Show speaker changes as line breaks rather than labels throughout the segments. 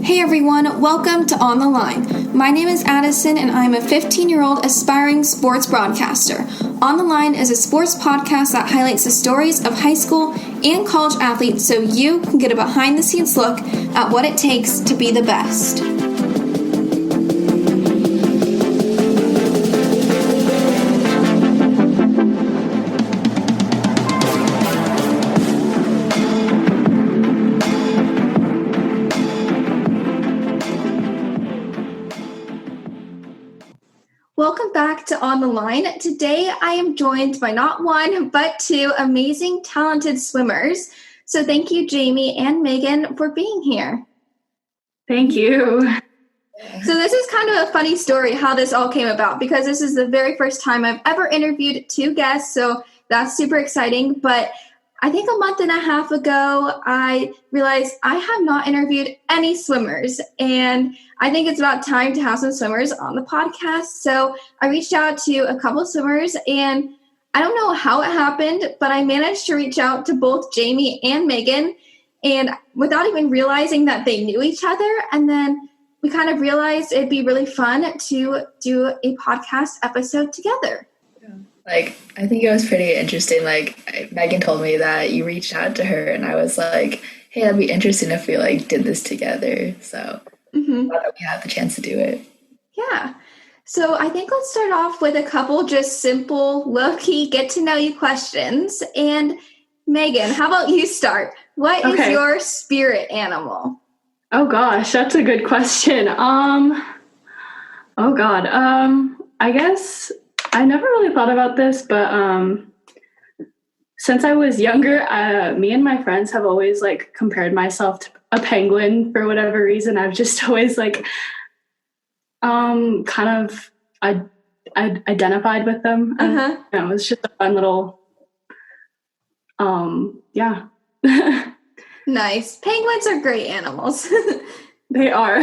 Hey everyone, welcome to On the Line. My name is Addison and I'm a 15-year-old aspiring sports broadcaster. On the Line is a sports podcast that highlights the stories of high school and college athletes so you can get a behind-the-scenes look at what it takes to be the best. Welcome back to On the Line. Today I am joined by not one, but two amazing, talented swimmers. So thank you, Jaime and Megan, for being here.
Thank you.
So this is kind of a funny story how this all came about, because this is the very first time I've ever interviewed two guests, so that's super exciting. But I think a month and a half ago, I realized I have not interviewed any swimmers, and I think it's about time to have some swimmers on the podcast. So I reached out to a couple of swimmers, and I don't know how it happened, but I managed to reach out to both Jaime and Megan, and without even realizing that they knew each other. And then we kind of realized it'd be really fun to do a podcast episode together.
I think it was pretty interesting. Megan told me that you reached out to her, and I was like, hey, that'd be interesting if we, did this together. So glad that we had the chance to do it.
Yeah. So I think let's start off with a couple just simple, low-key, get-to-know-you questions. And Megan, how about you start? What is your spirit animal?
Oh, gosh, that's a good question. I guess I never really thought about this, but since I was younger, me and my friends have always compared myself to a penguin for whatever reason. I've just always I identified with them. And, it's just a fun little,
Nice. Penguins are great animals.
They are.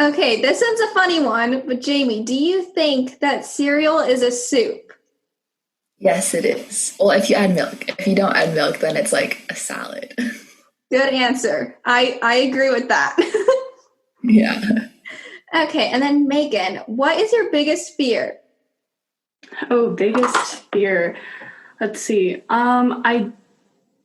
Okay, this one's a funny one, but Jaime, do you think that cereal is a soup?
Yes, it is. Well, if you add milk. If you don't add milk, then it's like a salad.
Good answer. I agree with that.
Yeah.
Okay,
and then Megan, what is your biggest fear?
Oh, biggest fear. Let's see. I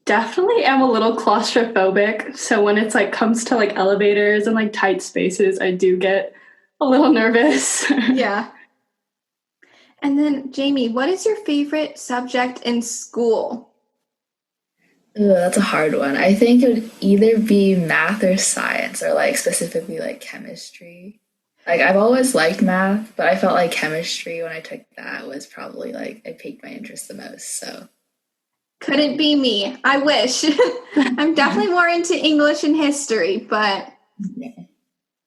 definitely am a little claustrophobic. So when it's comes to elevators and tight spaces, I do get a little nervous.
Yeah. And then Jaime, what is your favorite subject in school?
Ooh, that's a hard one. I think it would either be math or science, or specifically chemistry. I've always liked math, but I felt like chemistry when I took that was probably it piqued my interest the most. So
couldn't be me. I wish. I'm definitely more into English and history, but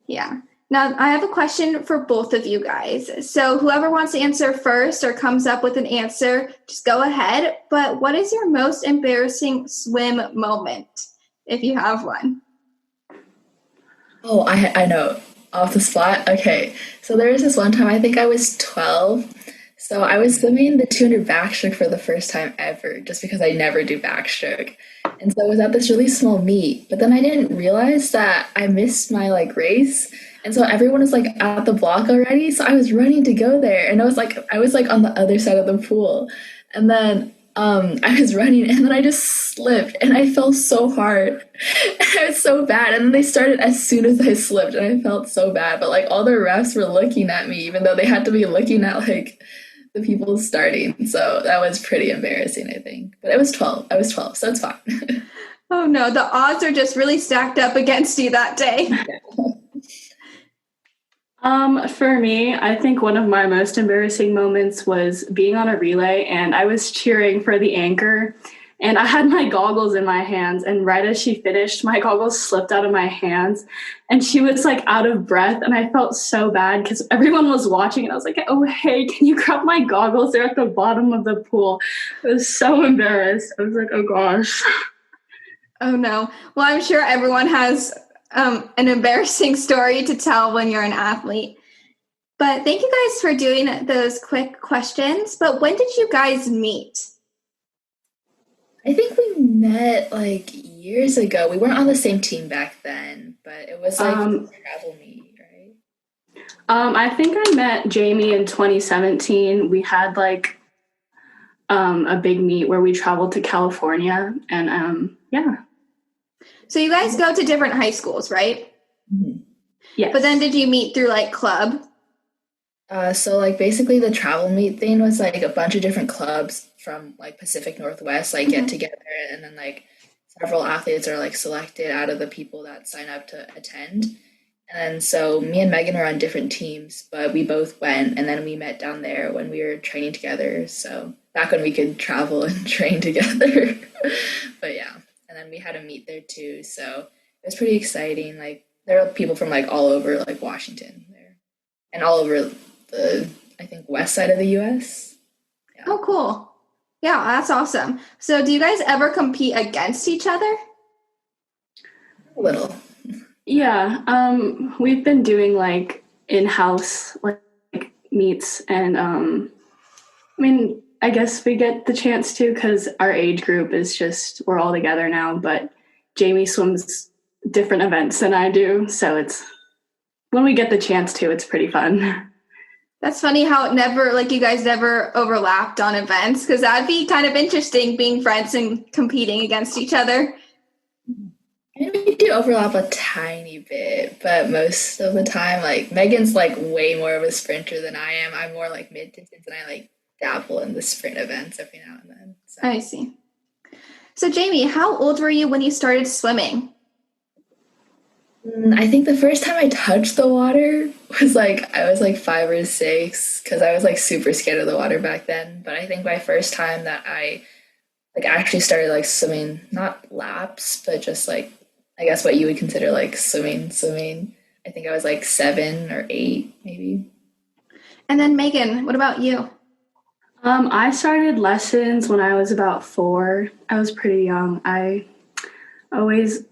yeah. Now, I have a question for both of you guys. So whoever wants to answer first or comes up with an answer, just go ahead. But what is your most embarrassing swim moment, if you have one?
Oh, I know. Off the spot? Okay. So there was this one time, I think I was 12. So I was swimming the 200 backstroke for the first time ever, just because I never do backstroke. And so I was at this really small meet, but then I didn't realize that I missed my race. And so everyone was at the block already. So I was running to go there, and I was on the other side of the pool. And then I was running, and then I just slipped, and I fell so hard. It was so bad. And then they started as soon as I slipped, and I felt so bad. But all the refs were looking at me, even though they had to be looking at the people starting. So that was pretty embarrassing, I think. But I was 12, so it's fine.
Oh no, the odds are just really stacked up against you that day.
For me, I think one of my most embarrassing moments was being on a relay, and I was cheering for the anchor, and I had my goggles in my hands, and right as she finished, my goggles slipped out of my hands, and she was out of breath, and I felt so bad because everyone was watching, and I was like, oh, hey, can you grab my goggles? They're at the bottom of the pool. I was so embarrassed. I was like, oh gosh.
Oh no. Well, I'm sure everyone has an embarrassing story to tell when you're an athlete. But thank you guys for doing those quick questions. But when did you guys meet?
I think we met years ago. We weren't on the same team back then, but it was like a travel meet, right?
I think I met Jaime in 2017. We had like a big meet where we traveled to California, and yeah.
So you guys go to different high schools, right?
Mm-hmm.
Yes.
But then did you meet through like club?
So like basically the travel meet thing was like a bunch of different clubs from like Pacific Northwest like get together, and then like several athletes are like selected out of the people that sign up to attend. And then so me and Megan were on different teams, but we both went, and then we met down there when we were training together. So back when we could travel and train together. But yeah, and then we had a meet there too. So it was pretty exciting. Like there are people from like all over like Washington there and all over the, I think, west side of the US. Yeah.
Oh, cool. Yeah, that's awesome. So do you guys ever compete against each other?
A little.
Yeah, we've been doing like in-house like meets, and I mean, I guess we get the chance to because our age group is just, we're all together now, but Jaime swims different events than I do, so it's, when we get the chance to, it's pretty fun.
That's funny how it never, like you guys never overlapped on events, because that'd be kind of interesting being friends and competing against each other.
I mean, we do overlap a tiny bit, but most of the time, like Megan's like way more of a sprinter than I am. I'm more like mid distance, and I like dabble in the sprint events every now and then. So.
I see. So Jaime, how old were you when you started swimming?
I think the first time I touched the water was like, I was like 5 or 6 because I was like super scared of the water back then. But I think my first time that I like actually started like swimming, not laps, but just like, I guess what you would consider like swimming. I think I was like 7 or 8 maybe.
And then Megan, what about you?
I started lessons when I was about 4. I was pretty young.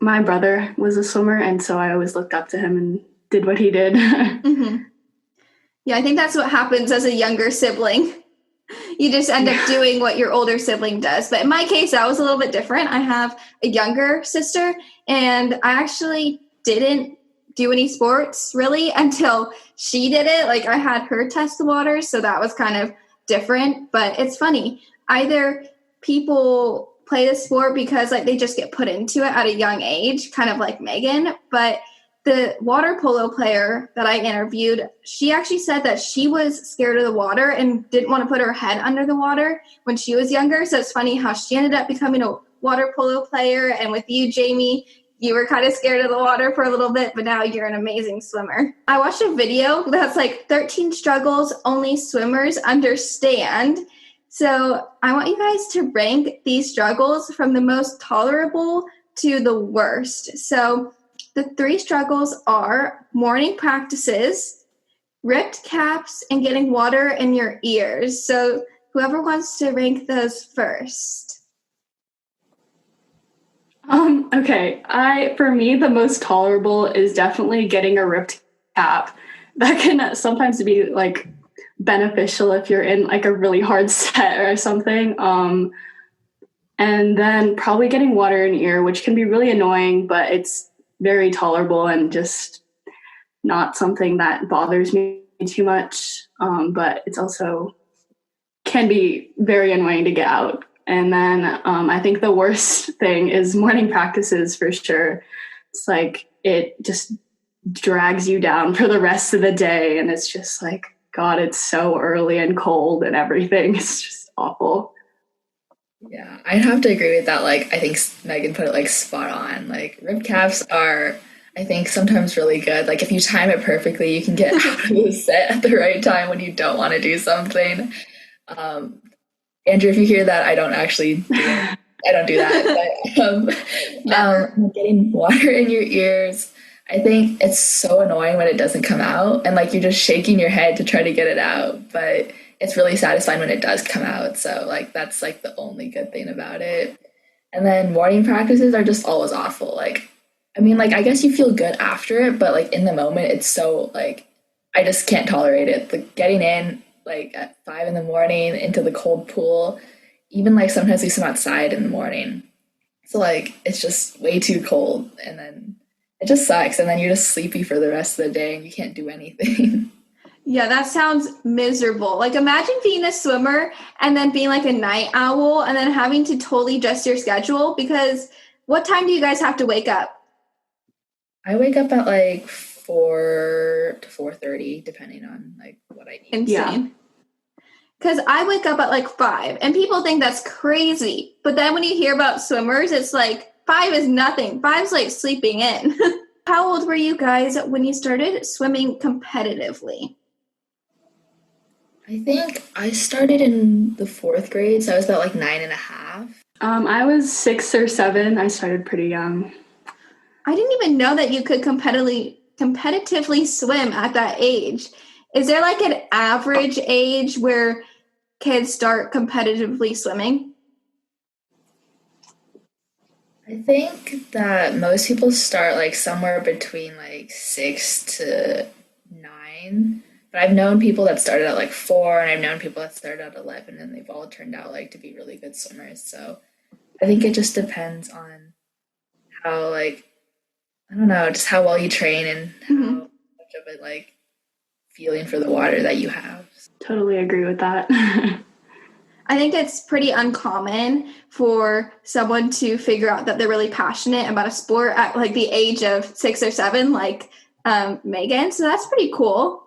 My brother was a swimmer, and so I always looked up to him and did what he did.
Mm-hmm. Yeah, I think that's what happens as a younger sibling. You just end up doing what your older sibling does. But in my case, that was a little bit different. I have a younger sister, and I actually didn't do any sports really until she did it. Like I had her test the water, so that was kind of different. But it's funny. Either people play the sport because like they just get put into it at a young age, kind of like Megan. But the water polo player that I interviewed, she actually said that she was scared of the water and didn't want to put her head under the water when she was younger. So it's funny how she ended up becoming a water polo player. And with you, Jaime, you were kind of scared of the water for a little bit, but now you're an amazing swimmer. I watched a video that's like 13 struggles only swimmers understand. So I want you guys to rank these struggles from the most tolerable to the worst. So the 3 struggles are morning practices, ripped caps, and getting water in your ears. So whoever wants to rank those first.
Okay. For me, the most tolerable is definitely getting a ripped cap. That can sometimes be like beneficial if you're in like a really hard set or something. And then probably getting water in your ear, which can be really annoying, but it's very tolerable and just not something that bothers me too much. But it's also can be very annoying to get out. And then I think the worst thing is morning practices for sure. It's like it just drags you down for the rest of the day. And it's just like, God, it's so early and cold and everything. It's just awful.
Yeah, I'd have to agree with that. Like, I think Megan put it like spot on. Like, rib caps are, I think, sometimes really good. Like, if you time it perfectly, you can get out of the set at the right time when you don't want to do something. Andrew, if you hear that, I don't actually do it. I don't do that. But getting water in your ears, I think it's so annoying when it doesn't come out, and like you're just shaking your head to try to get it out. But it's really satisfying when it does come out. So like that's like the only good thing about it. And then morning practices are just always awful. Like, I mean, like I guess you feel good after it, but like in the moment, it's so like I just can't tolerate it. Like getting in like at 5 a.m. into the cold pool, even like sometimes we swim outside in the morning. So like it's just way too cold, and then it just sucks. And then you're just sleepy for the rest of the day and you can't do anything.
Yeah, that sounds miserable. Like imagine being a swimmer and then being like a night owl and then having to totally adjust your schedule because what time do you guys have to wake up?
I wake up at like 4 to 4:30, depending on like what I need.
Insane. Because I wake up at like 5 and people think that's crazy. But then when you hear about swimmers, it's like 5 is nothing. 5's like sleeping in. How old were you guys when you started swimming competitively?
I think I started in the 4th grade, so I was about like 9.5.
I was 6 or 7. I started pretty young.
I didn't even know that you could competitively swim at that age. Is there like an average age where kids start competitively swimming?
I think that most people start like somewhere between like 6 to 9. But I've known people that started at like 4, and I've known people that started at 11, and they've all turned out like to be really good swimmers. So I think it just depends on how like, I don't know, just how well you train and how much of a like feeling for the water that you have.
Totally agree with that.
I think it's pretty uncommon for someone to figure out that they're really passionate about a sport at like the age of 6 or 7, like Megan. So that's pretty cool.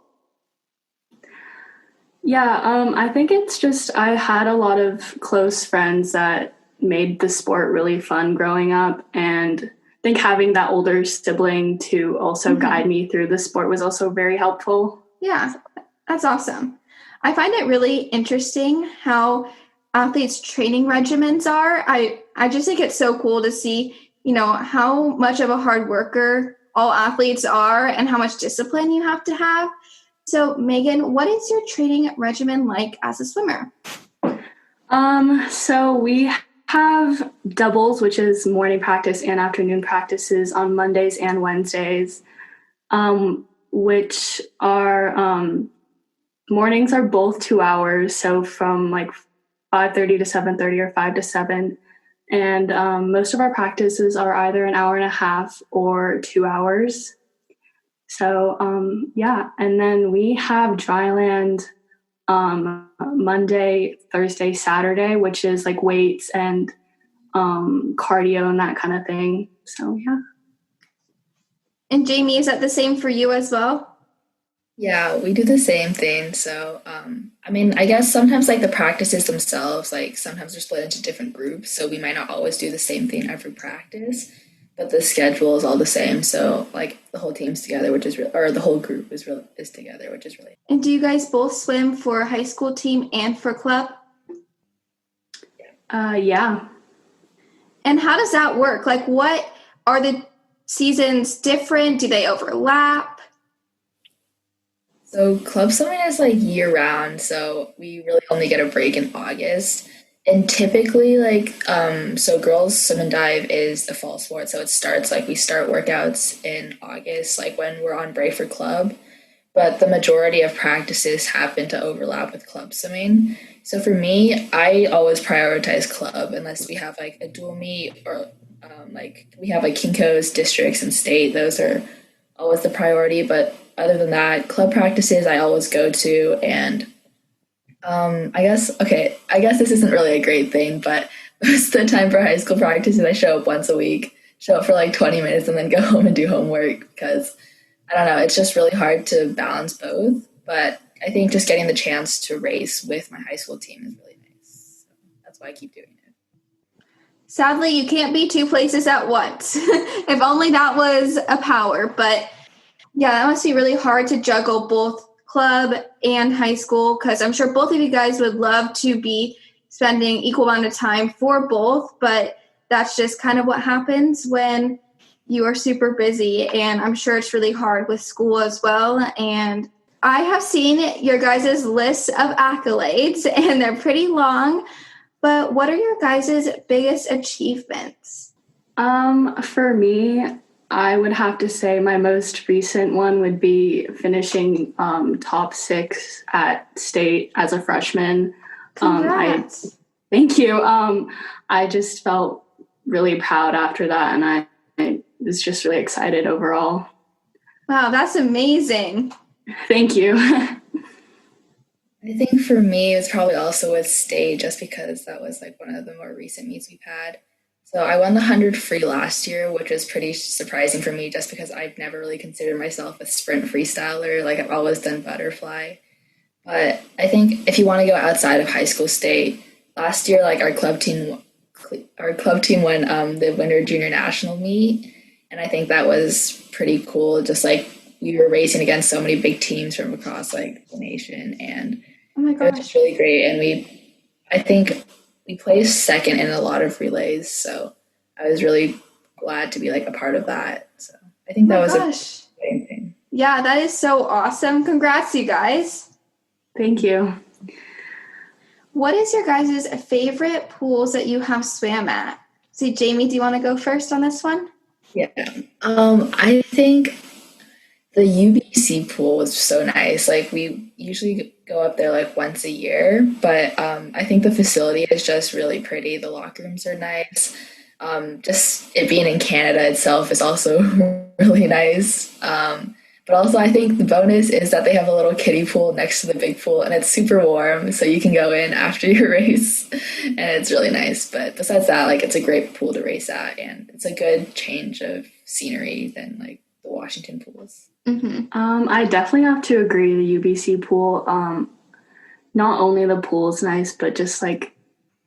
Yeah, I think it's just I had a lot of close friends that made the sport really fun growing up, and I think having that older sibling to also guide me through the sport was also very helpful.
Yeah, that's awesome. I find it really interesting how athletes' training regimens are. I just think it's so cool to see, how much of a hard worker all athletes are and how much discipline you have to have. So, Megan, what is your training regimen like as a swimmer?
So we have doubles, which is morning practice and afternoon practices on Mondays and Wednesdays, which are mornings are both 2 hours. So from like 5:30 to 7:30 or 5 to 7. And most of our practices are either an hour and a half or 2 hours. So, and then we have dryland Monday, Thursday, Saturday, which is like weights and cardio and that kind of thing. So, yeah.
And Jaime, is that the same for you as well?
Yeah, we do the same thing. So, I guess sometimes like the practices themselves, like sometimes they're split into different groups. So we might not always do the same thing every practice, but the schedule is all the same. So like the whole team's together, or the whole group is together, which is really.
And do you guys both swim for high school team and for club?
Yeah.
And how does that work? Like, what are the seasons different? Do they overlap?
So club swimming is like year round. So we really only get a break in August. And typically, so girls swim and dive is a fall sport. So it starts we start workouts in August, like when we're on break for club. But the majority of practices happen to overlap with club swimming. So for me, I always prioritize club unless we have like a dual meet or we have like Kinko's, districts, and state. Those are always the priority. But other than that, club practices I always go to, and I guess this isn't really a great thing, but most of the time for high school practices, I show up once a week, show up for like 20 minutes and then go home and do homework because, I don't know, it's just really hard to balance both. But I think just getting the chance to race with my high school team is really nice. So that's why I keep doing it.
Sadly, you can't be two places at once. If only that was a power. But yeah, that must be really hard to juggle both club and high school, because I'm sure both of you guys would love to be spending equal amount of time for both, but that's just kind of what happens when you are super busy, and I'm sure it's really hard with school as well. And I have seen your guys' lists of accolades, and they're pretty long, but what are your guys' biggest achievements?
For me, I would have to say my most recent one would be finishing top 6 at state as a freshman.
Congrats.
Thank you. I just felt really proud after that, and I was just really excited overall.
Wow, that's amazing.
Thank you.
I think for me, it's probably also with state, just because that was like one of the more recent meets we've had. So I won the 100 free last year, which was pretty surprising for me, just because I've never really considered myself a sprint freestyler. Like, I've always done butterfly. But I think if you want to go outside of high school state, last year, like, our club team won the winter junior national meet, and I think that was pretty cool. Just like, we were racing against so many big teams from across like the nation, and
Oh my
it was
gosh.
just really great. And I think we placed second in a lot of relays, so I was really glad to be like a part of that. So I think that was a great thing.
Yeah, that is so awesome. Congrats, you guys.
Thank you.
What is your guys' favorite pools that you have swam at? See, Jaime, do you want to go first on this one?
Yeah. I think the UBC pool was so nice. Like, we usually go up there like once a year, but I think the facility is just really pretty. The locker rooms are nice. Just it being in Canada itself is also really nice. But also, I think the bonus is that they have a little kiddie pool next to the big pool, and it's super warm, so you can go in after your race, and it's really nice. But besides that, like, it's a great pool to race at, and it's a good change of scenery than like the Washington pools.
Mm-hmm.
I definitely have to agree. The UBC pool, not only the pool's nice, but just like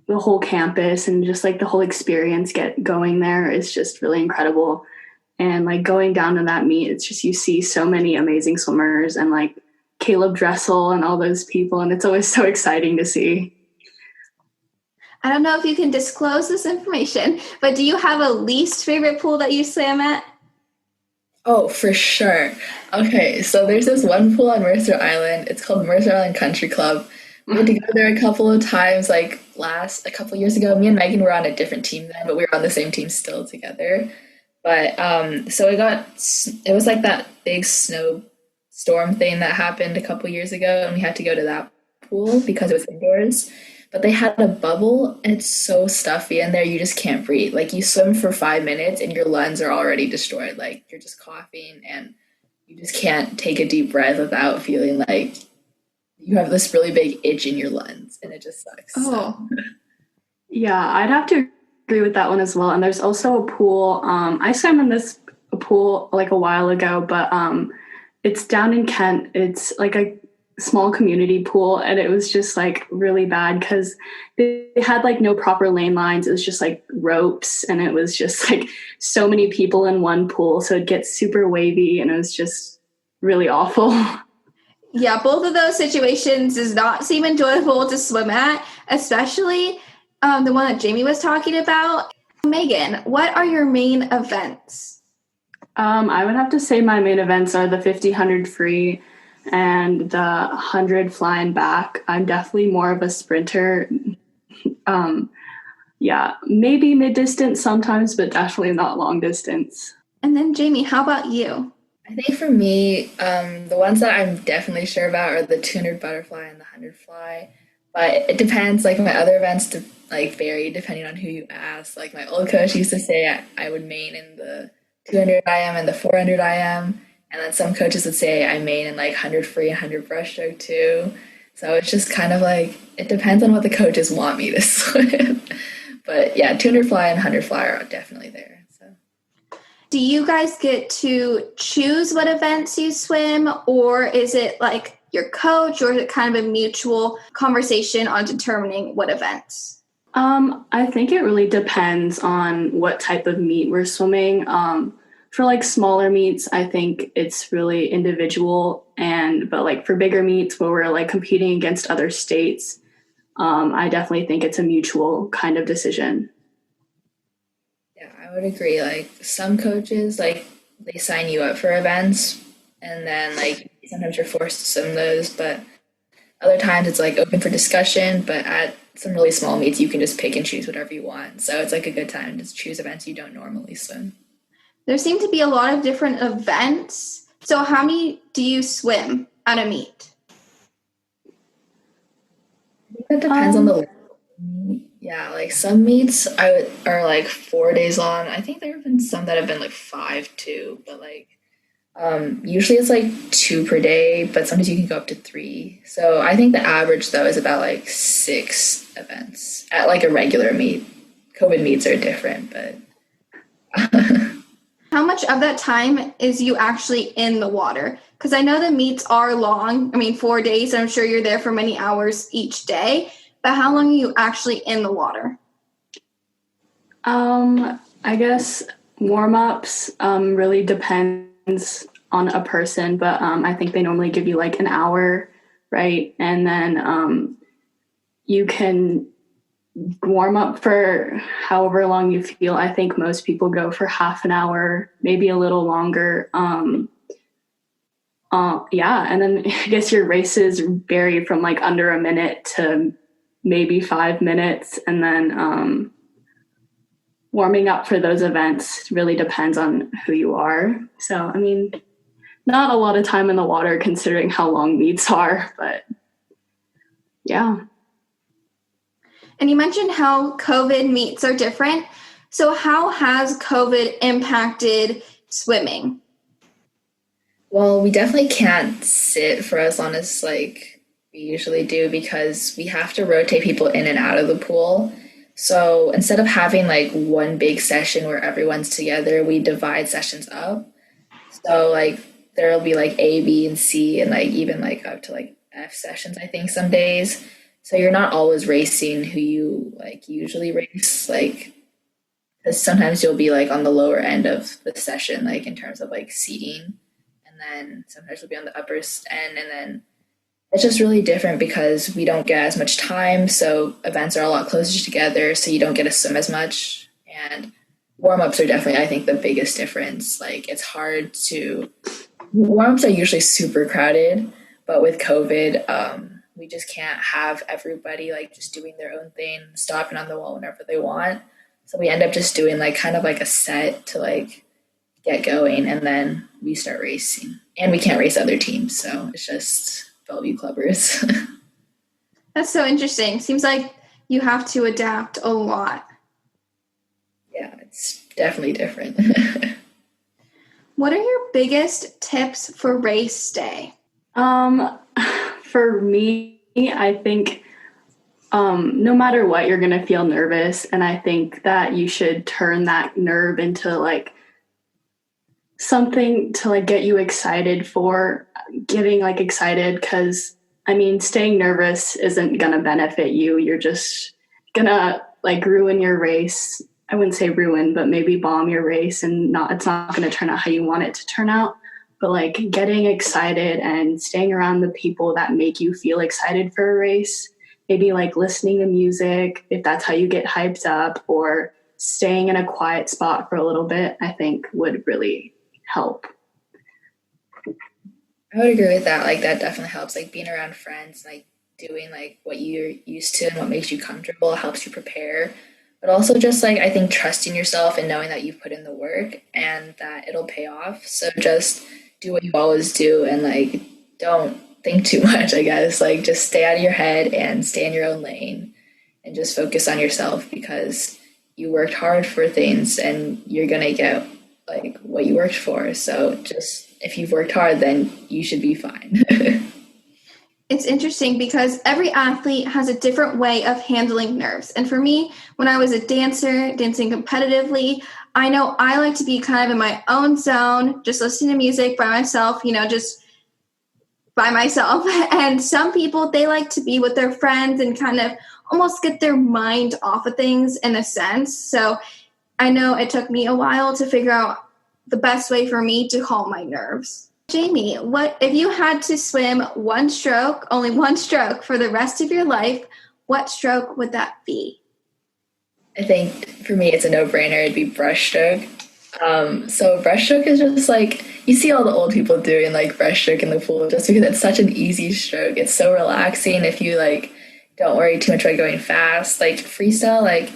the whole campus and just like the whole experience going there is just really incredible. And like going down to that meet, it's just, you see so many amazing swimmers and like Caleb Dressel and all those people, and it's always so exciting to see.
I don't know if you can disclose this information, but do you have a least favorite pool that you swam at?
Oh, for sure. Okay, so there's this one pool on Mercer Island. It's called Mercer Island Country Club. We had to go there a couple of times, like a couple years ago. Me and Megan were on a different team then, but we were on the same team still together. But so it was like that big snowstorm thing that happened a couple years ago, and we had to go to that pool because it was indoors. But they had a bubble, and it's so stuffy in there, you just can't breathe. Like, you swim for 5 minutes, and your lungs are already destroyed. Like, you're just coughing, and you just can't take a deep breath without feeling like you have this really big itch in your lungs, and it just sucks.
Oh.
So.
Yeah, I'd have to agree with that one as well. And there's also a pool. I swam in this pool like a while ago, but it's down in Kent. It's like a small community pool, and it was just like really bad because they had like no proper lane lines. It was just like ropes, and it was just like so many people in one pool, so it gets super wavy, and it was just really awful.
Yeah, both of those situations does not seem enjoyable to swim at, especially the one that Jaime was talking about. Megan, what are your main events?
I would have to say my main events are the 50, 100 free and the 100 fly and back. I'm definitely more of a sprinter. Yeah, maybe mid-distance sometimes, but definitely not long distance.
And then Jaime, how about you?
I think for me, the ones that I'm definitely sure about are the 200 butterfly and the 100 fly. But it depends. Like, my other events vary depending on who you ask. Like, my old coach used to say I would main in the 200 IM and the 400 IM. And then some coaches would say I main in like 100 free and 100 breaststroke too. So it's just kind of like, it depends on what the coaches want me to swim. But yeah, 200 fly and 100 fly are definitely there.
Do you guys get to choose what events you swim, or is it like your coach, or is it kind of a mutual conversation on determining what events?
I think it really depends on what type of meet we're swimming. For like smaller meets, I think it's really individual, but like for bigger meets where we're like competing against other states, I definitely think it's a mutual kind of decision.
Yeah, I would agree. Like, some coaches, like, they sign you up for events, and then like sometimes you're forced to swim those, but other times it's like open for discussion. But at some really small meets, you can just pick and choose whatever you want. So it's like a good time to choose events you don't normally swim.
There seem to be a lot of different events. So how many do you swim at a meet?
I think that depends on the Yeah, like some meets are like 4 days long. I think there have been some that have been like five too, but like usually it's like two per day, but sometimes you can go up to three. So I think the average though is about like 6 events at like a regular meet. COVID meets are different, but
How much of that time is you actually in the water? Because I know the meets are long. I mean, 4 days. I'm sure you're there for many hours each day. But how long are you actually in the water?
I guess warm-ups really depends on a person, but I think they normally give you like an hour, right? And then you can warm up for however long you feel. I think most people go for half an hour, maybe a little longer. Yeah, and then I guess your races vary from like under a minute to maybe 5 minutes, and then warming up for those events really depends on who you are. So, I mean, not a lot of time in the water considering how long meets are, but yeah.
And you mentioned how COVID meets are different. So, how has COVID impacted swimming?
well, we definitely can't sit for as long as like we usually do because we have to rotate people in and out of the pool. So instead of having like one big session where everyone's together, we divide sessions up. So like there'll be like A, B, and C, and like even like up to like F sessions, I think some days. So you're not always racing who you like usually race, like because sometimes you'll be like on the lower end of the session, like in terms of like seating, and then sometimes you'll be on the upper end, and then it's just really different because we don't get as much time. So events are a lot closer together, so you don't get to swim as much. And warm ups are definitely, I think, the biggest difference. Like it's hard to warm ups are usually super crowded, but with COVID, we just can't have everybody like just doing their own thing, stopping on the wall whenever they want. So we end up just doing like kind of like a set to like get going, and then we start racing. And we can't race other teams, so it's just Bellevue Clubbers.
That's so interesting. Seems like you have to adapt a lot.
Yeah, it's definitely different.
What are your biggest tips for race day?
For me, I think no matter what, you're going to feel nervous. And I think that you should turn that nerve into like something to like get you excited for getting like excited. Cause I mean, staying nervous isn't going to benefit you. You're just going to like ruin your race. I wouldn't say ruin, but maybe bomb your race, and it's not going to turn out how you want it to turn out. But like getting excited and staying around the people that make you feel excited for a race, maybe like listening to music, if that's how you get hyped up, or staying in a quiet spot for a little bit, I think would really help.
I would agree with that. Like that definitely helps. Like being around friends, like doing like what you're used to and what makes you comfortable helps you prepare. But also just like I think trusting yourself and knowing that you've put in the work and that it'll pay off. So just do what you always do and like don't think too much, I guess. Like just stay out of your head and stay in your own lane and just focus on yourself because you worked hard for things and you're gonna get like what you worked for. So just if you've worked hard, then you should be fine.
It's interesting because every athlete has a different way of handling nerves. And for me, when I was a dancer, dancing competitively, I know I like to be kind of in my own zone, just listening to music by myself, just by myself. And some people, they like to be with their friends and kind of almost get their mind off of things in a sense. So I know it took me a while to figure out the best way for me to calm my nerves. Jaime, what if you had to swim one stroke, only one stroke for the rest of your life, what stroke would that be?
I think for me, it's a no-brainer. It'd be breaststroke. So breaststroke is just like you see all the old people doing like breaststroke in the pool just because it's such an easy stroke. It's so relaxing if you like don't worry too much about going fast. Like freestyle, like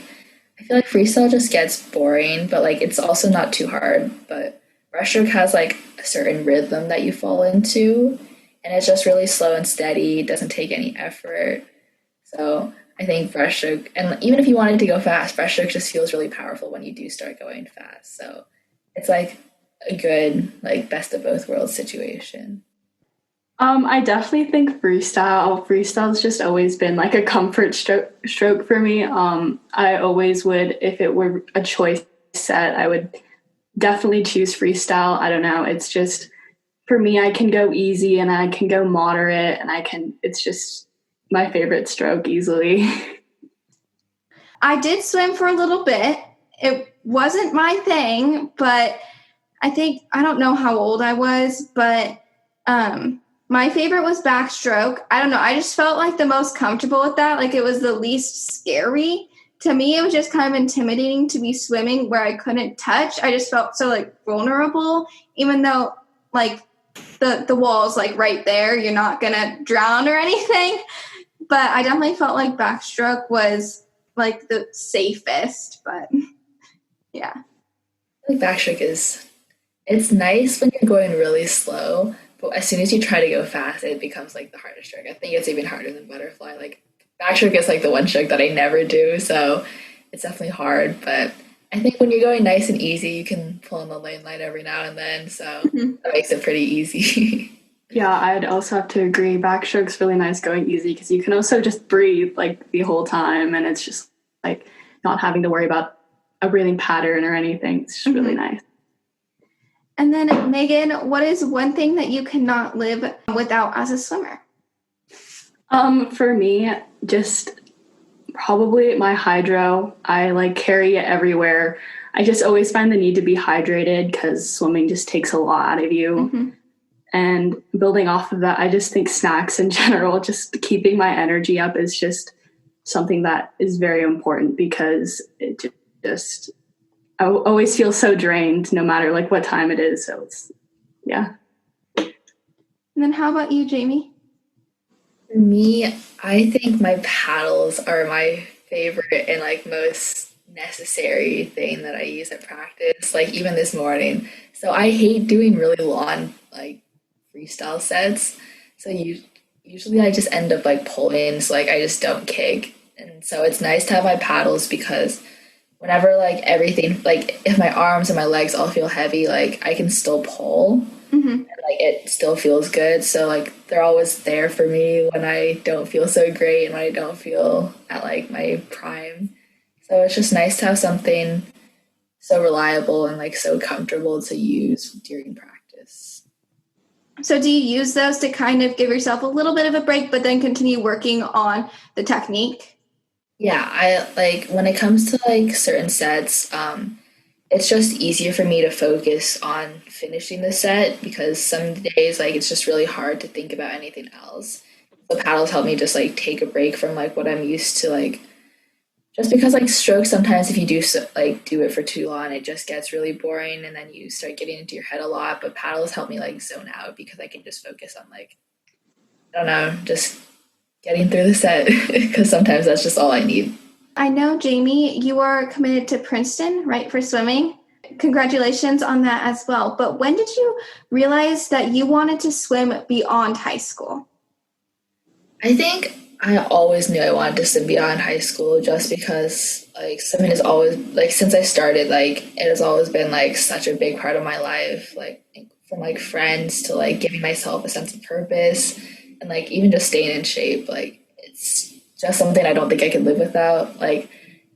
I feel like freestyle just gets boring, but like it's also not too hard. But breaststroke has like a certain rhythm that you fall into, and it's just really slow and steady. It doesn't take any effort. So I think breaststroke, and even if you wanted to go fast, breaststroke just feels really powerful when you do start going fast. So it's like a good, like, best of both worlds situation.
I definitely think freestyle. Freestyle's just always been like a comfort stroke for me. I always would, if it were a choice set, I would definitely choose freestyle. I don't know. It's just, for me, I can go easy and I can go moderate and it's just my favorite stroke easily.
I did swim for a little bit. It wasn't my thing, but I don't know how old I was, but my favorite was backstroke. I don't know. I just felt like the most comfortable with that. Like it was the least scary. To me, it was just kind of intimidating to be swimming where I couldn't touch. I just felt so like vulnerable, even though like the wall's like right there. You're not going to drown or anything. But I definitely felt like backstroke was like the safest. But yeah.
I think backstroke it's nice when you're going really slow, but as soon as you try to go fast, it becomes like the hardest stroke. I think it's even harder than butterfly. Like backstroke is like the one stroke that I never do, so it's definitely hard. But I think when you're going nice and easy, you can pull on the lane line every now and then, so that makes it pretty easy.
Yeah, I'd also have to agree. Backstroke's really nice going easy because you can also just breathe like the whole time, and it's just like not having to worry about a breathing pattern or anything. It's just really nice.
And then, Megan, what is one thing that you cannot live without as a swimmer?
For me, just probably my hydro. I like carry it everywhere. I just always find the need to be hydrated because swimming just takes a lot out of you. And building off of that, I just think snacks in general, just keeping my energy up is just something that is very important because it just I always feel so drained no matter like what time it is. So it's, yeah.
And then how about you, Jaime?
For me, I think my paddles are my favorite and like most necessary thing that I use at practice, like even this morning. So I hate doing really long like freestyle sets. So usually I just end up like pulling, so like I just don't kick. And so it's nice to have my paddles because whenever like everything, like if my arms and my legs all feel heavy, like I can still pull and like it still feels good. So like they're always there for me when I don't feel so great and when I don't feel at like my prime. So it's just nice to have something so reliable and like so comfortable to use during practice.
So do you use those to kind of give yourself a little bit of a break, but then continue working on the technique?
Yeah, I like when it comes to like certain sets, it's just easier for me to focus on finishing the set because some days like it's just really hard to think about anything else. So paddles help me just like take a break from like what I'm used to, like just because like strokes sometimes if you do it for too long it just gets really boring and then you start getting into your head a lot. But paddles help me like zone out because I can just focus on like I don't know, just getting through the set because sometimes that's just all I need.
I know, Jaime, you are committed to Princeton, right, for swimming. Congratulations on that as well. But when did you realize that you wanted to swim beyond high school?
I think I always knew I wanted to swim beyond high school just because like swimming is always like since I started like it has always been like such a big part of my life, like from like friends to like giving myself a sense of purpose and like even just staying in shape. Like it's just something I don't think I could live without. Like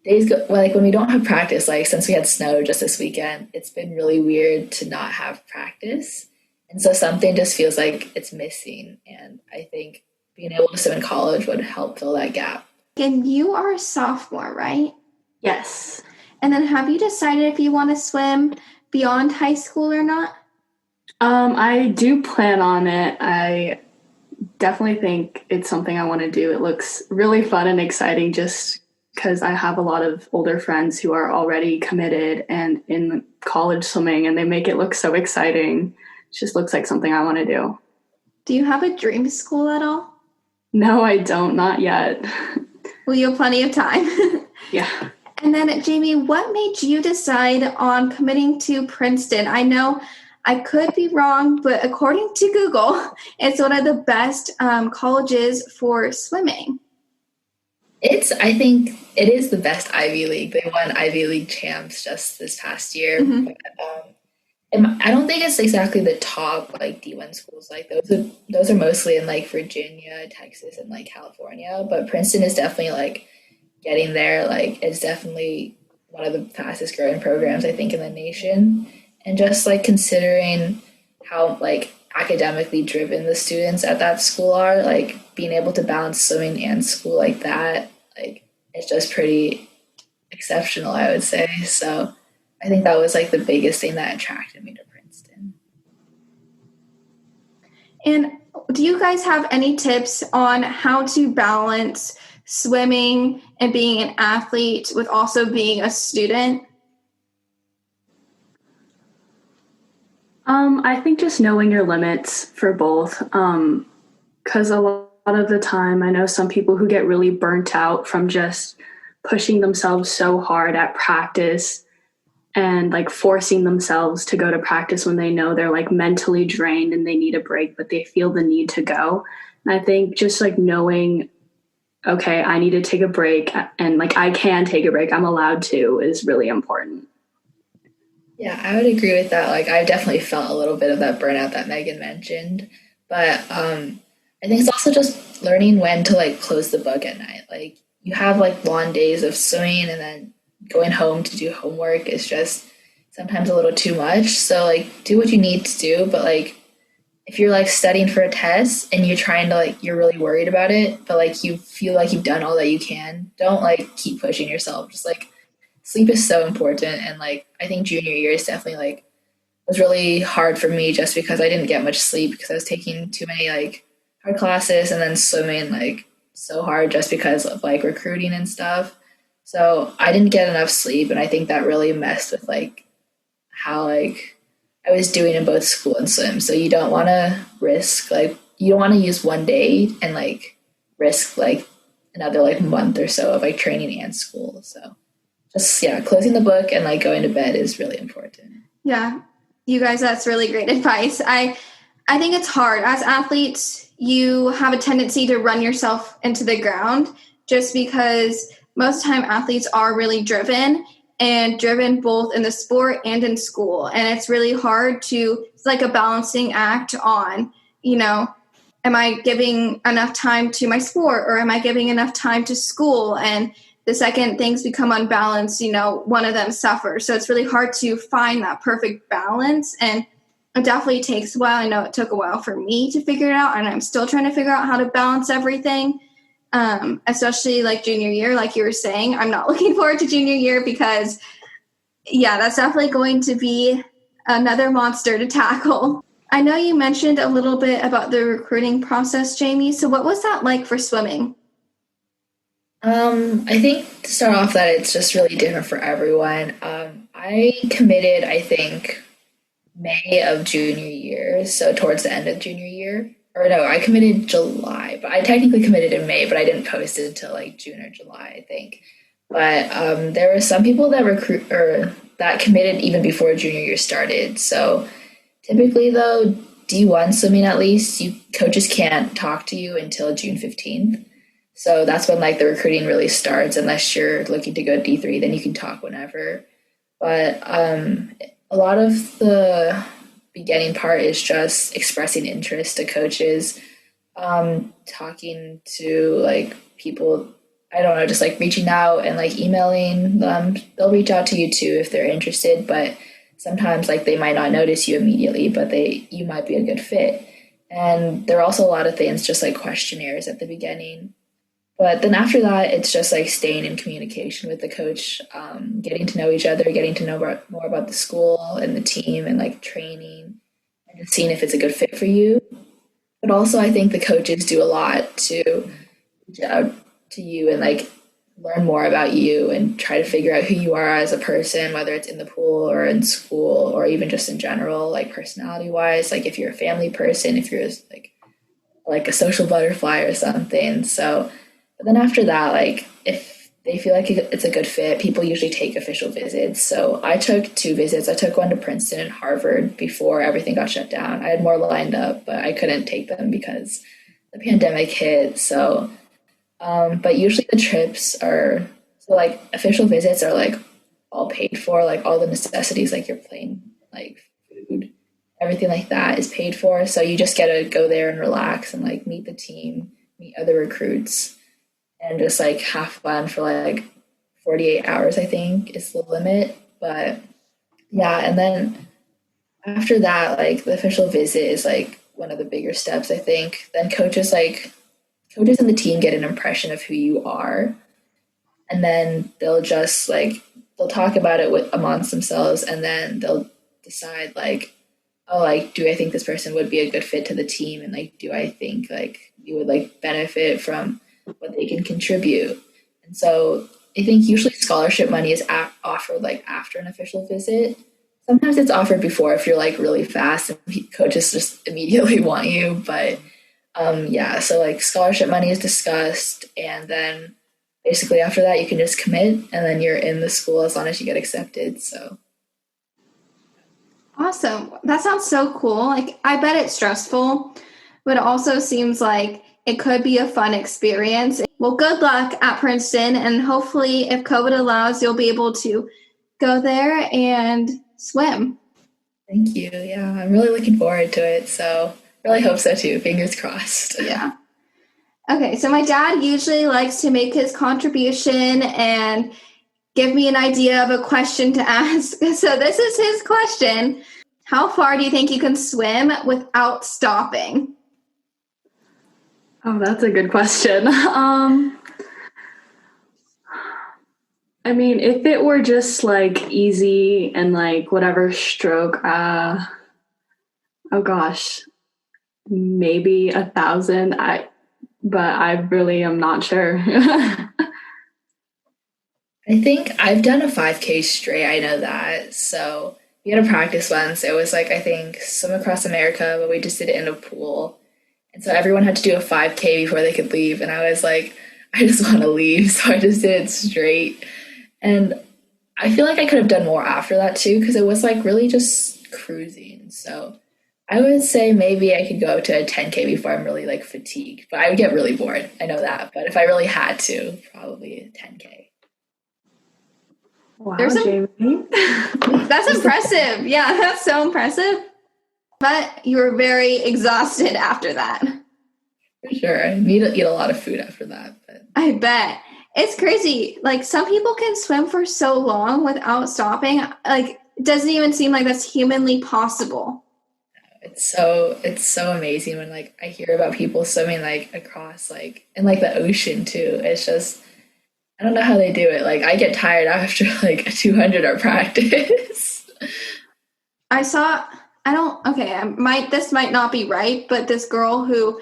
days go like when we don't have practice, like since we had snow just this weekend, it's been really weird to not have practice. And so something just feels like it's missing. And I think being able to swim in college would help fill that gap.
And you are a sophomore, right?
Yes.
And then have you decided if you want to swim beyond high school or not?
I do plan on it. I definitely think it's something I want to do. It looks really fun and exciting just because I have a lot of older friends who are already committed and in college swimming, and they make it look so exciting. It just looks like something I want to do.
Do you have a dream school at all?
No, I don't. Not yet.
Well, you have plenty of time.
Yeah.
And then, Jaime, what made you decide on committing to Princeton? I know I could be wrong, but according to Google, it's one of the best colleges for swimming.
I think it is the best Ivy League. They won Ivy League champs just this past year.
Hmm.
But, and I don't think it's exactly the top like D1 schools. Like those are mostly in like Virginia, Texas, and like California. But Princeton is definitely like getting there. Like it's definitely one of the fastest growing programs I think in the nation. And just like considering how like academically driven the students at that school are, like being able to balance swimming and school like that, like it's just pretty exceptional, I would say. So I think that was like the biggest thing that attracted me to Princeton.
And do you guys have any tips on how to balance swimming and being an athlete with also being a student?
I think just knowing your limits for both, because a lot of the time I know some people who get really burnt out from just pushing themselves so hard at practice and like forcing themselves to go to practice when they know they're like mentally drained and they need a break, but they feel the need to go. And I think just like knowing, okay, I need to take a break and like I can take a break, I'm allowed to, is really important.
Yeah, I would agree with that. Like, I've definitely felt a little bit of that burnout that Megan mentioned, but I think it's also just learning when to like close the book at night. Like, you have like long days of swimming, and then going home to do homework is just sometimes a little too much. So, like, do what you need to do, but like, if you're like studying for a test and you're trying to like, you're really worried about it, but like you feel like you've done all that you can, don't like keep pushing yourself. Just like sleep is so important. And like I think junior year is definitely like was really hard for me just because I didn't get much sleep because I was taking too many like hard classes and then swimming like so hard just because of like recruiting and stuff. So I didn't get enough sleep, and I think that really messed with like how like I was doing in both school and swim. So you don't want to risk like you don't want to use one day and like risk like another like month or so of like training and school. So just yeah, closing the book and like going to bed is really important.
Yeah, you guys, that's really great advice. I think it's hard as athletes. You have a tendency to run yourself into the ground just because most of the time athletes are really driven and driven both in the sport and in school. And it's really hard to, it's like a balancing act on, am I giving enough time to my sport or am I giving enough time to school? And the second things become unbalanced, one of them suffers. So it's really hard to find that perfect balance. And it definitely takes a while. I know it took a while for me to figure it out, and I'm still trying to figure out how to balance everything, especially like junior year, like you were saying. I'm not looking forward to junior year because, yeah, that's definitely going to be another monster to tackle. I know you mentioned a little bit about the recruiting process, Jaime. So what was that like for swimming?
I think to start off that it's just really different for everyone. I committed, I think, May of junior year, so towards the end of junior year. Or no, I committed July, but I technically committed in May, but I didn't post it until like June or July, I think. But there were some people that recruit or that committed even before junior year started. So typically, though, D1 swimming at least, you coaches can't talk to you until June 15th. So that's when like the recruiting really starts, unless you're looking to go D3, then you can talk whenever. But a lot of the beginning part is just expressing interest to coaches, talking to like people, I don't know, just like reaching out and like emailing them. They'll reach out to you too if they're interested, but sometimes like they might not notice you immediately, but you might be a good fit. And there are also a lot of things just like questionnaires at the beginning. But then after that, it's just like staying in communication with the coach, getting to know each other, getting to know more about the school and the team and like training and just seeing if it's a good fit for you. But also I think the coaches do a lot to reach out to you and like learn more about you and try to figure out who you are as a person, whether it's in the pool or in school or even just in general, like personality wise, like if you're a family person, if you're like a social butterfly or something. So but then after that, like if they feel like it's a good fit, people usually take official visits. So I took 2 visits. I took one to Princeton and Harvard before everything got shut down. I had more lined up, but I couldn't take them because the pandemic hit. So But usually the trips are, so like official visits are like all paid for, like all the necessities, like your plane, like food, everything like that is paid for. So you just get to go there and relax and like meet the team, meet other recruits, and just like have fun for like 48 hours, I think is the limit. But yeah, and then after that, like the official visit is like one of the bigger steps, I think. Then coaches and the team get an impression of who you are, and then they'll talk about it amongst themselves, and then they'll decide like, oh, like, do I think this person would be a good fit to the team, and like, do I think like you would like benefit from what they can contribute. And so I think usually scholarship money is offered like after an official visit. Sometimes it's offered before if you're like really fast and coaches just immediately want you. But yeah, so like scholarship money is discussed, and then basically after that you can just commit, and then you're in the school as long as you get accepted. So
Awesome. That sounds so cool. Like, I bet it's stressful, but it also seems like it could be a fun experience. Well, good luck at Princeton, and hopefully, if COVID allows, you'll be able to go there and swim.
thank you. Yeah, I'm really looking forward to it. So really hope so too. Fingers crossed.
Yeah. Okay, so my dad usually likes to make his contribution and give me an idea of a question to ask. So this is his question. How far do you think you can swim without stopping?
Oh, that's a good question. I mean, if it were just like easy and like whatever stroke, oh gosh, maybe 1,000. But I really am not sure.
I think I've done a 5K straight. I know that. So we had a practice once. It was like, I think, swim across America, but we just did it in a pool. And so everyone had to do a 5K before they could leave. And I was like, I just want to leave. So I just did it straight. And I feel like I could have done more after that too, because it was like really just cruising. So I would say maybe I could go to a 10K before I'm really like fatigued, but I would get really bored. I know that. But if I really had to, probably a 10K.
Wow,
Jaime. That's impressive. Yeah, that's so impressive. But you were very exhausted after that.
For sure. I need to eat a lot of food after that. But
I bet. It's crazy. Like, some people can swim for so long without stopping. Like, it doesn't even seem like that's humanly possible.
it's so amazing when like I hear about people swimming like across like in like the ocean too. It's just I don't know how they do it. Like I get tired after like a 200 practice.
This might not be right, but this girl who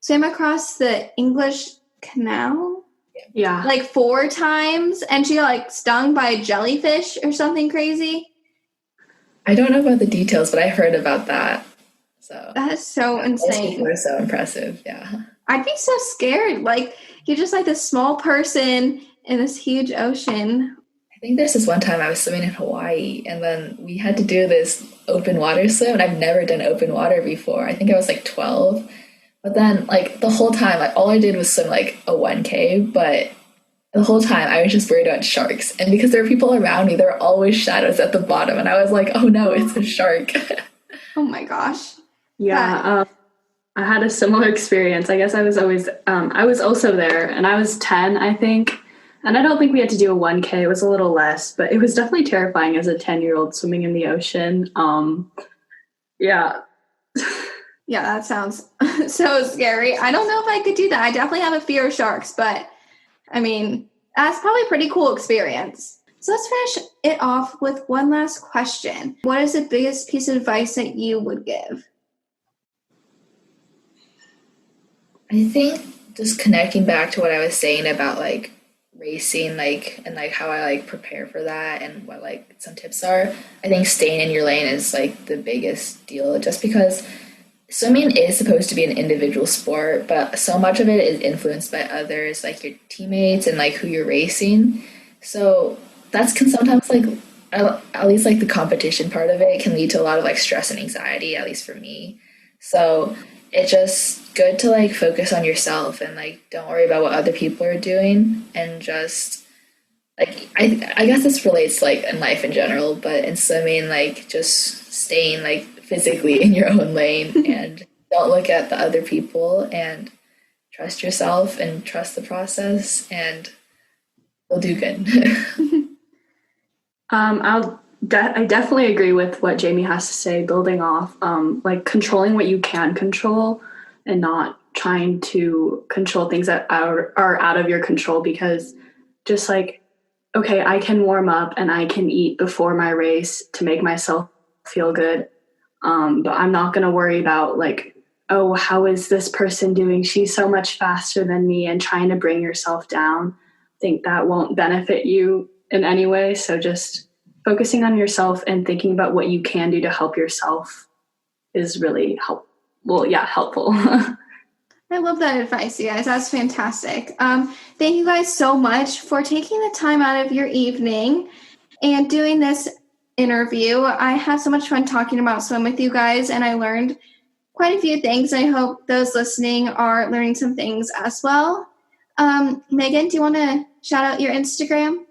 swam across the English Canal
Yeah.
like 4 times, and she got like stung by a jellyfish or something crazy.
I don't know about the details, but I heard about that. So
That is so
those
insane.
people are so impressive. Yeah.
I'd be so scared. Like, you're just like this small person in this huge ocean.
I think there's this one time I was swimming in Hawaii, and then we had to do this open water swim, and I've never done open water before. I think I was like 12. But then like the whole time, like all I did was swim like a 1K, but the whole time I was just worried about sharks. And because there were people around me, there were always shadows at the bottom, and I was like, oh no, it's a shark.
Oh my gosh.
Yeah. I had a similar experience. I guess I was also there, and I was 10, I think. And I don't think we had to do a 1K. It was a little less, but it was definitely terrifying as a 10-year-old swimming in the ocean. Yeah.
Yeah, that sounds so scary. I don't know if I could do that. I definitely have a fear of sharks, but I mean, that's probably a pretty cool experience. So let's finish it off with one last question. What is the biggest piece of advice that you would give?
I think just connecting back to what I was saying about like racing, like and like how I like prepare for that and what like some tips are. I think staying in your lane is like the biggest deal, just because swimming is supposed to be an individual sport, but so much of it is influenced by others, like your teammates and like who you're racing. So that's can sometimes like at least like the competition part of it can lead to a lot of like stress and anxiety, at least for me. So it's just good to like focus on yourself and like don't worry about what other people are doing, and just like I guess this relates like in life in general, but in swimming, like just staying like physically in your own lane and don't look at the other people, and trust yourself and trust the process, and you'll do good.
I definitely agree with what Jaime has to say, building off, like controlling what you can control and not trying to control things that are out of your control, because just like, okay, I can warm up and I can eat before my race to make myself feel good. But I'm not going to worry about like, oh, how is this person doing? She's so much faster than me, and trying to bring yourself down. I think that won't benefit you in any way. So just focusing on yourself and thinking about what you can do to help yourself is really helpful.
I love that advice, you guys. That's fantastic. Thank you guys so much for taking the time out of your evening and doing this interview. I had so much fun talking about swim with you guys, and I learned quite a few things. I hope those listening are learning some things as well. Megan, do you want to shout out your Instagram?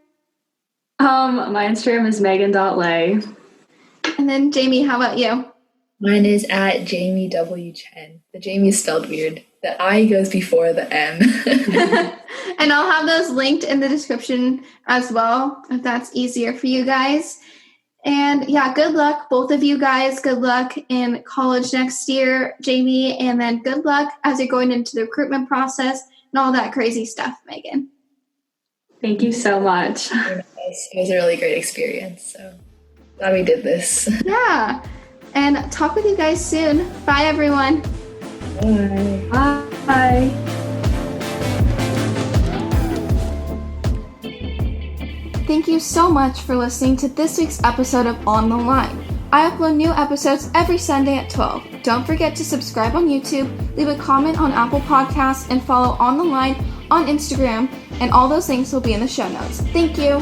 My Instagram is megan.lay.
And then Jaime, how about you?
Mine is at Jaime W. Chen. The Jaime is spelled weird. The I goes before the M.
And I'll have those linked in the description as well, if that's easier for you guys. And yeah, good luck, both of you guys. Good luck in college next year, Jaime, and then good luck as you're going into the recruitment process and all that crazy stuff, Megan.
Thank you so much.
It was a really great experience. So glad we did this.
Yeah. And talk with you guys soon. Bye, everyone.
Bye.
Bye.
Thank you so much for listening to this week's episode of On the Line. I upload new episodes every Sunday at 12. Don't forget to subscribe on YouTube, leave a comment on Apple Podcasts, and follow On the Line on Instagram, and all those links will be in the show notes. Thank you.